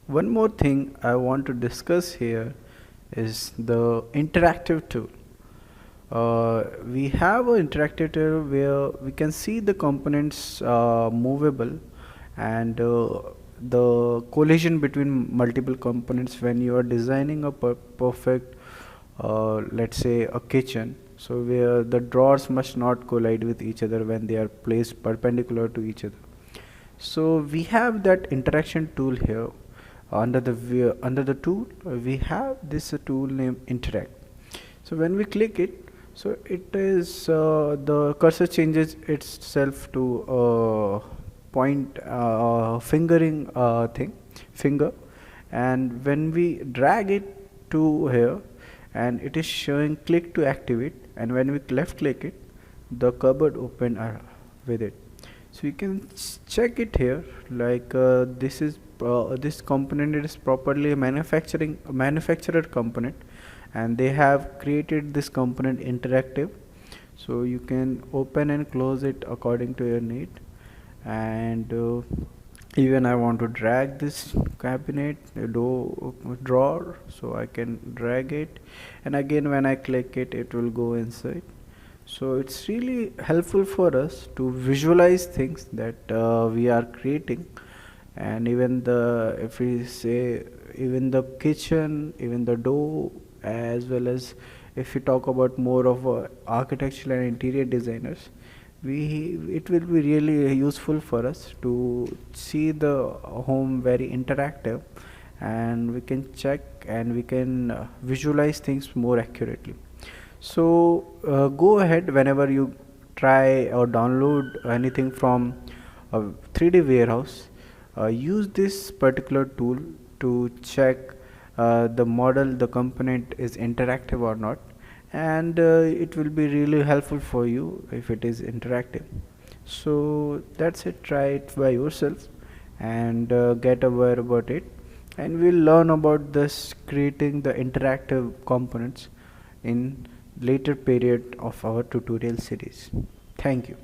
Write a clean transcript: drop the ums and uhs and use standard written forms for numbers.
One more thing I want to discuss here is the interactive tool. We have an interactive tool where we can see the components movable, and the collision between multiple components when you are designing a perfect, let's say, a kitchen. So where the drawers must not collide with each other when they are placed perpendicular to each other. So we have that interaction tool here. Under the tool, we have this tool named interact. So when we click it, so it is the cursor changes itself to point fingering thing finger, and when we drag it to here, and it is showing click to activate, and when we left click it, the cupboard open with it. So you can check it here, like this component is properly manufactured component, and they have created this component interactive, so you can open and close it according to your need. And even I want to drag this cabinet drawer, so I can drag it, and again when I click it, it will go inside. So it's really helpful for us to visualize things that we are creating. And even the, if we say, even the kitchen, even the door, as well as if we talk about more of architectural and interior designers, it will be really useful for us to see the home very interactive, and we can check and we can visualize things more accurately. So go ahead whenever you try or download anything from a 3D warehouse, use this particular tool to check the model, the component is interactive or not, and it will be really helpful for you if it is interactive. So that's it, try it by yourself and get aware about it, and we'll learn about this creating the interactive components in later period of our tutorial series. Thank you.